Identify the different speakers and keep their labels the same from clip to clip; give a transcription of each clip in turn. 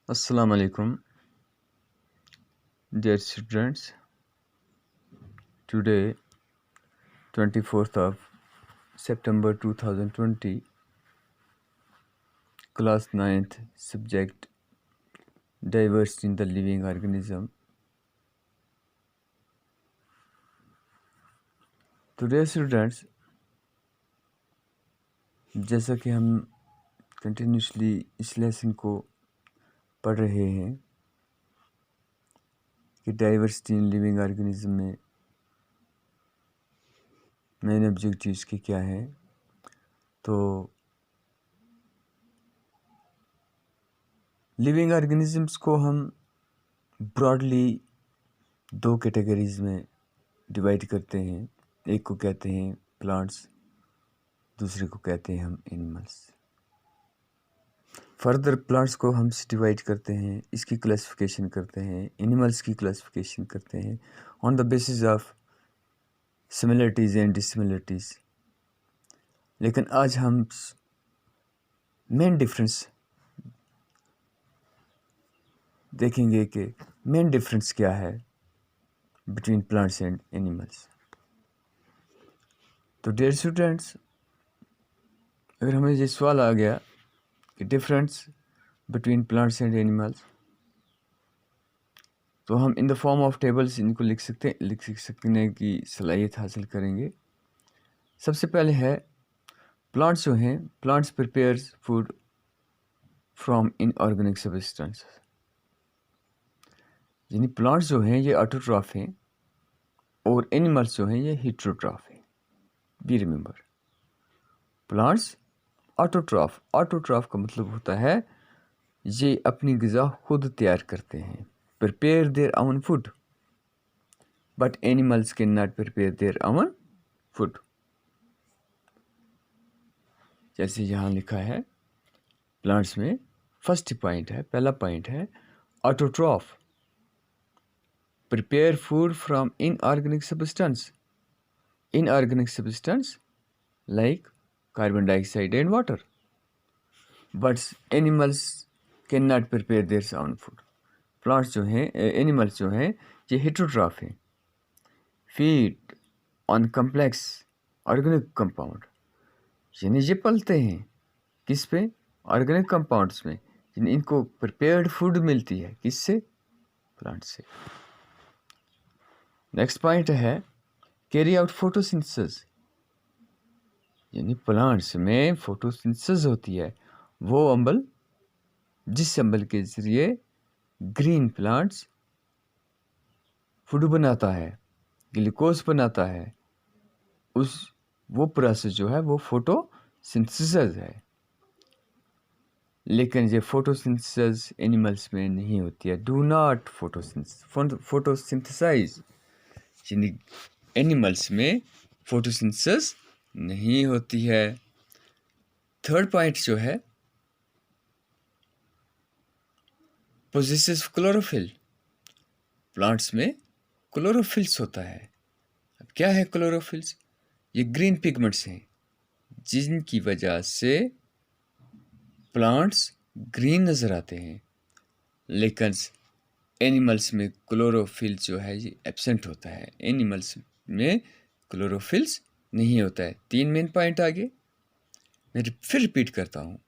Speaker 1: Assalamu alaikum, dear students. Today, 24th of September 2020, class 9th, subject diversity in the living organism. Today, students, जैसा कि हम continuously इस lesson को पढ़ रहे हैं कि डाइवर्सिटी इन लिविंग ऑर्गेनिज्म में मेन ऑब्जेक्टिव्स के क्या हैं, तो लिविंग ऑर्गेनिजम्स को हम ब्रॉडली दो कैटेगरीज में डिवाइड करते हैं। एक को कहते हैं प्लांट्स, दूसरे को कहते हैं हम एनिमल्स। फर्दर प्लांट्स को हम डिवाइड करते हैं, इसकी क्लासिफिकेशन करते हैं, एनिमल्स की क्लासिफिकेशन करते हैं on the basis of similarities and dissimilarities. लेकिन आज हम मेन डिफरेंस देखेंगे कि मेन डिफरेंस क्या है बिटवीन प्लांट्स एंड एनिमल्स। तो डियर स्टूडेंट्स, अगर हमें ये सवाल आ गया कि difference between plants and animals, तो हम in the form of tables इनको लिख सकने की सलाहियत हासिल करेंगे। सबसे पहले है प्लांट्स जो हैं, plants prepares food from inorganic substance. यानी प्लांट्स जो हैं ये ऑटोट्रॉफ हैं और एनिमल्स जो हैं ये हेटेरोट्रॉफ हैं। Be remember, plants autotroph, autotroph का मतलब होता है ये अपनी ग़िज़ा खुद तैयार करते हैं, prepare their own food, but animals can not prepare their own food. जैसे यहाँ लिखा है प्लांट्स में फर्स्ट पॉइंट है, पहला पॉइंट है autotroph, prepare food from inorganic substance, inorganic substance like carbon dioxide and water, but animals can not prepare their own food. Plants जो हैं, एनिमल्स जो हैं ये हेटेरोट्रॉफ हैं, feed on complex organic compound, यानी ये पलते हैं किस पे? ऑर्गेनिक कंपाउंड्स में, यानी इनको प्रिपेयर्ड फूड मिलती है किससे? प्लांट से। नेक्स्ट पॉइंट है कैरी आउट फोटोसिंथेसिस, यानी प्लांट्स में फोटोसिंथेसिस होती है, वो अम्ल जिस अम्ल के ज़रिए ग्रीन प्लांट्स फूड बनाता है, ग्लूकोज बनाता है, वो प्रोसेस जो है वो फोटोसिंथेसिस है। लेकिन ये फोटोसिंथेसिस एनिमल्स में नहीं होती है। डू नॉट फोटोसिंथेसाइज, यानी एनिमल्स में फोटोसिंथेसिस नहीं होती है। थर्ड पॉइंट जो है पोजेसेस क्लोरोफिल, प्लांट्स में क्लोरोफिल्स होता है। अब क्या है क्लोरोफिल्स? ये ग्रीन पिगमेंट्स हैं जिनकी वजह से प्लांट्स ग्रीन नज़र आते हैं। लेकिन एनिमल्स में क्लोरोफिल जो है ये एब्सेंट होता है, एनिमल्स में क्लोरोफिल्स नहीं होता है। तीन मेन पॉइंट आगे मैं फिर रिपीट करता हूँ,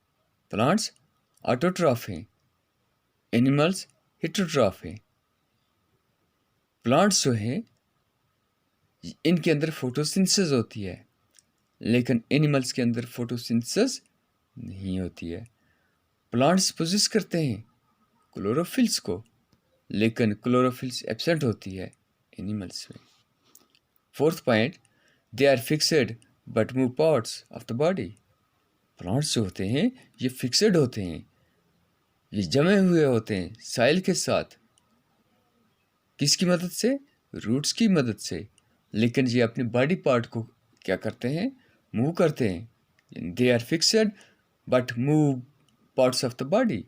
Speaker 1: प्लांट्स ऑटोट्रॉफ हैं, एनिमल्स हेटेरोट्रॉफ हैं। प्लांट्स जो हैं इनके अंदर फोटोसिंथेसिस होती है, लेकिन एनिमल्स के अंदर फोटोसिंथेसिस नहीं होती है। प्लांट्स पोजेस करते हैं क्लोरोफिल्स को, लेकिन क्लोरोफिल्स एब्सेंट होती है एनिमल्स में। Fourth point, they are fixed but move parts of the body. Plants जो होते हैं ये फिक्सड होते हैं, ये जमे हुए होते हैं साइल के साथ, किसकी मदद से? रूट्स की मदद से। लेकिन ये अपने बॉडी पार्ट को क्या करते हैं? मूव करते हैं। They are fixed but move parts of the body.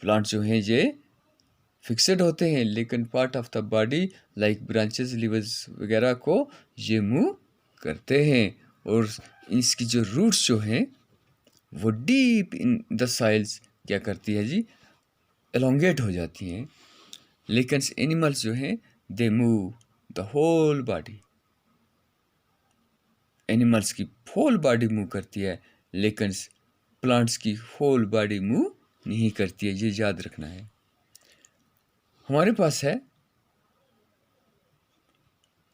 Speaker 1: Plant जो हैं ये फिक्सड होते हैं, लेकिन part of the body like branches, leaves वगैरह को ये मूव करते हैं। और इसकी जो रूट्स जो हैं वो डीप इन द साइल्स क्या करती है जी? एलोंगेट हो जाती हैं, लेकिन एनिमल्स जो हैं they move the whole body. Animals की होल बॉडी मूव करती है, लेकिन प्लांट्स की होल बॉडी मूव नहीं करती है, ये याद रखना है। हमारे पास है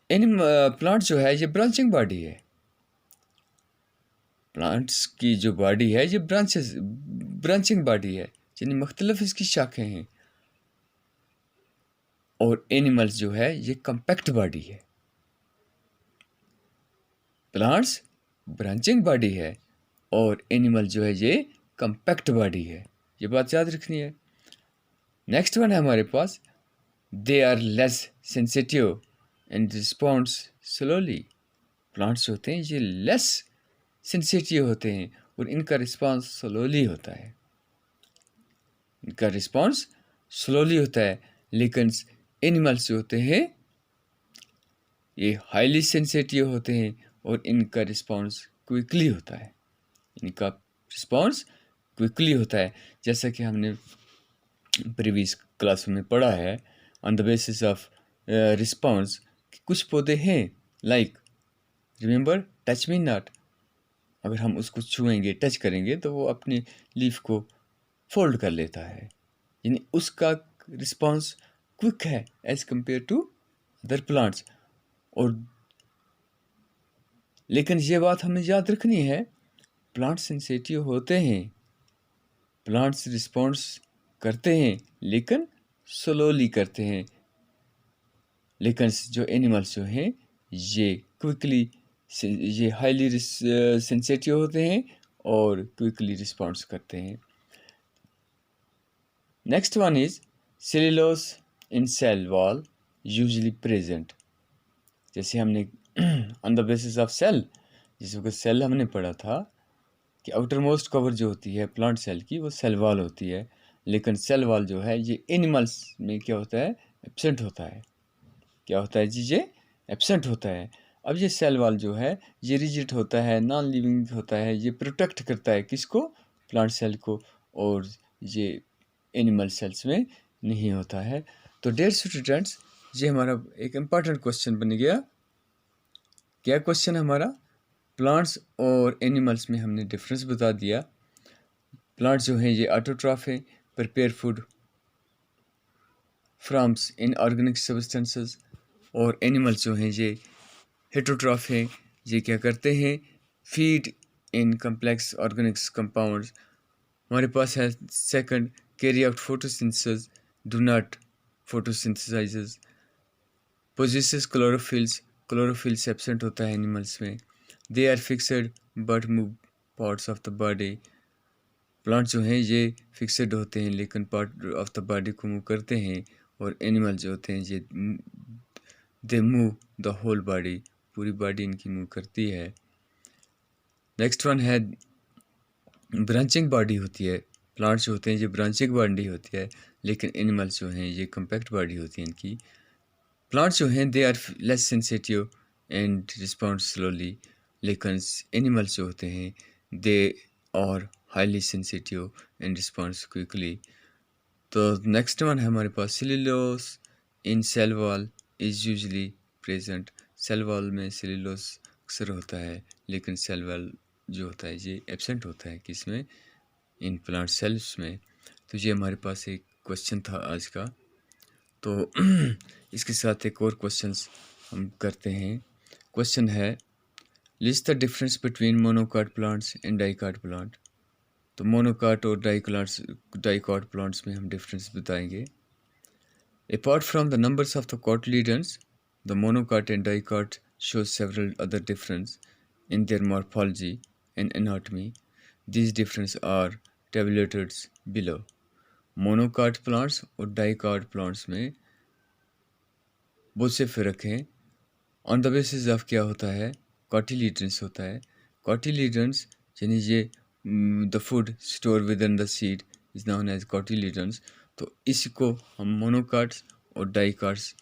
Speaker 1: प्लांट जो है ये ब्रांचिंग बॉडी है। प्लांट्स की जो बॉडी है ये ब्रांचिंग बॉडी है, यानी मुख्तलिफ इसकी शाखें हैं। और एनिमल्स जो है ये कम्पैक्ट बॉडी है। प्लांट्स ब्रांचिंग बॉडी है और एनिमल जो है ये कम्पैक्ट बॉडी है, ये बात याद रखनी है। नेक्स्ट वन है हमारे पास, they are less sensitive and responds slowly. Plants होते हैं ये लेस सेंसिटिव होते हैं और इनका रिस्पॉन्स स्लोली होता है। इनका रिस्पॉन्स स्लोली होता है, लेकिन एनिमल्स जो होते हैं ये हाईली सेंसिटिव होते हैं और इनका रिस्पॉन्स क्विकली होता है। इनका रिस्पॉन्स क्विकली होता है, जैसा कि हमने प्रीवियस क्लास में पढ़ा है। On the basis of response, कुछ पौधे हैं like remember touch me not, अगर हम उसको छुएंगे टच करेंगे तो वो अपनी लीफ को फोल्ड कर लेता है, यानी उसका रिस्पॉन्स क्विक है as compare to other plants. और लेकिन ये बात हमें याद रखनी है, प्लांट सेंसिटिव होते हैं, प्लांट्स रिस्पॉन्स करते हैं लेकिन स्लोली करते हैं। लेकिन जो एनिमल्स जो हैं ये क्विकली, ये हाईली सेंसिटिव होते हैं और क्विकली रिस्पॉन्स करते हैं। Next one is cellulose in cell wall usually present. जैसे हमने on the basis of cell, जिसको सेल हमने पढ़ा था कि आउटर मोस्ट कवर जो होती है प्लांट सेल की वो सेल वॉल होती है, लेकिन सेल वॉल जो है ये एनिमल्स में क्या होता है, एब्सेंट होता है। क्या होता है जी, ये एब्सेंट होता है। अब ये सेल वॉल जो है ये रिजिड होता है, नॉन लिविंग होता है, ये प्रोटेक्ट करता है किसको, प्लांट सेल को, और ये एनिमल सेल्स में नहीं होता है। तो डियर स्टूडेंट्स, ये हमारा एक इम्पॉर्टेंट क्वेश्चन बन गया। क्या क्वेश्चन हमारा, प्लांट्स और एनिमल्स में हमने डिफरेंस बता दिया। प्लांट्स जो हैं ये ऑटोट्रॉफ है, prepare food froms inorganic substances, और एनिमल्स जो हैं ये हेटरोट्रॉफ हैं, ये क्या करते हैं, feed in complex organics compounds. हमारे पास है second, carry out photosynthesis, do not photosynthesises, possesses chlorophylls, chlorophylls absent होता है एनिमल्स में। They are fixed but move parts of the body. Plant जो हैं ये फिक्सड होते हैं लेकिन पार्ट ऑफ द बॉडी को मूव करते हैं, और एनिमल जो होते हैं ये they move the whole body, पूरी बॉडी इनकी मूव करती है। नेक्स्ट वन है ब्रांचिंग बॉडी होती है। प्लांट्स जो होते हैं ये ब्रांचिंग बॉडी होती है, लेकिन एनिमल्स जो हैं ये कम्पैक्ट बॉडी होती है इनकी। प्लांट्स जो हैं they are less sensitive and respond slowly, लेकिन एनिमल्स जो होते हैं they are highly sensitive and response quickly. तो नेक्स्ट वन है हमारे पास, cellulose in cell wall is usually present. Cell wall में सेल्यूलोज अक्सर होता है, लेकिन सेल वॉल जो होता है ये एब्सेंट होता है किसमें, इन प्लांट सेल्स में। तो ये हमारे पास एक क्वेश्चन था आज का। तो इसके साथ एक और क्वेश्चंस हम करते हैं। क्वेश्चन है, list the difference between monocot plants and dicot plant. तो मोनोकाट और डाइकाट प्लांट्स में हम डिफरेंस बताएंगे। Apart from the numbers of the cotyledons, the monocot and dicot show several other difference in their morphology and anatomy. These differences are tabulated below. Monocot plants और dicot plants में बहुत से फ़र्क हैं। On the basis of क्या होता है, cotyledons होता है। कॉटिलीडन्स यानी ये the food store within the seed is known as एज कॉटिलीडन्स। तो इसको हम मोनोकाट्स और डाइकाट्स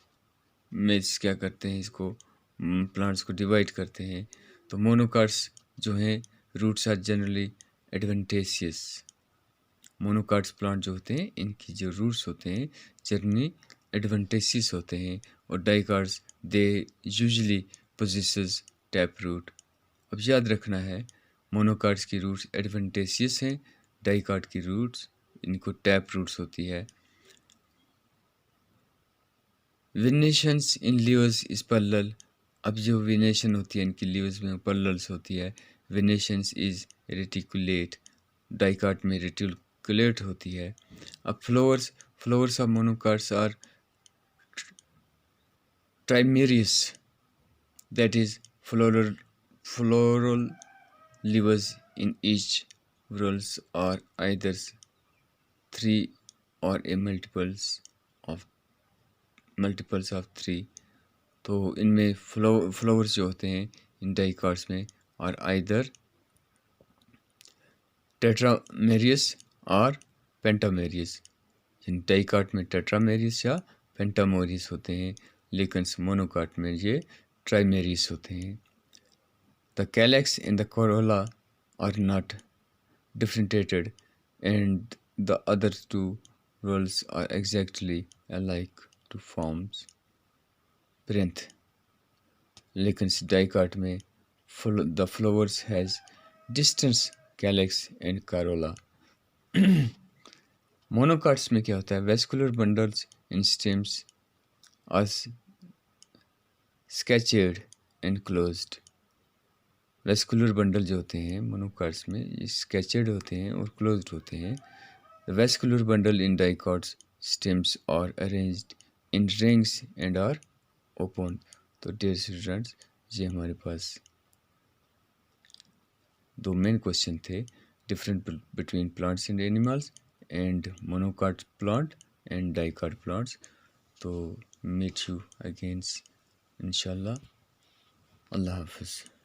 Speaker 1: में क्या करते हैं, इसको प्लांट्स को डिवाइड करते हैं। तो मोनोकाट्स जो हैं roots are generally adventitious, monocots plant जो होते हैं इनकी जो रूट्स होते हैं जर्मिनी एडवेंटेसियस होते हैं, और dicots they usually possesses tap root. अब याद रखना है मोनोकार्ड्स की रूट्स एडवेंटेसियस हैं, डाइकार्ड की रूट्स इनको टैप रूट्स होती है। Venations in leaves is parallel. अब जो वेनेशन होती है इनकी लीव्स में पैरेलल्स होती है। वेनेशंस इज रेटिकुलेट, डाइकार्ड में रेटिकुलेट होती है। अब flowers of monocots are trimerous, that is floral leaves in each whorls are either 3 or a multiples of 3। तो इनमें फ्लावर्स जो होते हैं इन डाइकार्ड्स में और आइदर टेट्रामेरियस और पेंटामेरियस। इन डाइकार्ड में टेट्रामेरियस या पेंटामेरियस होते हैं, लेकिन मोनोकार्ड में ये ट्राइमेरियस होते हैं। The calyx and the corolla are not differentiated, and the other two whorls are exactly alike to forms plinth। लेकिन डाइकार्ड में the flowers has distant calyx and corolla। मोनोकार्ड्स में क्या होता है, vascular bundles in stems are sketched and closed। Vascular bundle जो होते हैं मोनोकार्ड्स में ये स्केचेड होते हैं और क्लोज्ड होते हैं। The vascular bundle in dicots stems are arranged in rings and are open. तो डियर स्टूडेंट्स, ये हमारे पास दो मेन क्वेश्चन थे, different between plants and animals and monocot plant and dicot plants. तो मीट यू अगेंस इंशाल्लाह। अल्लाह हाफिज़।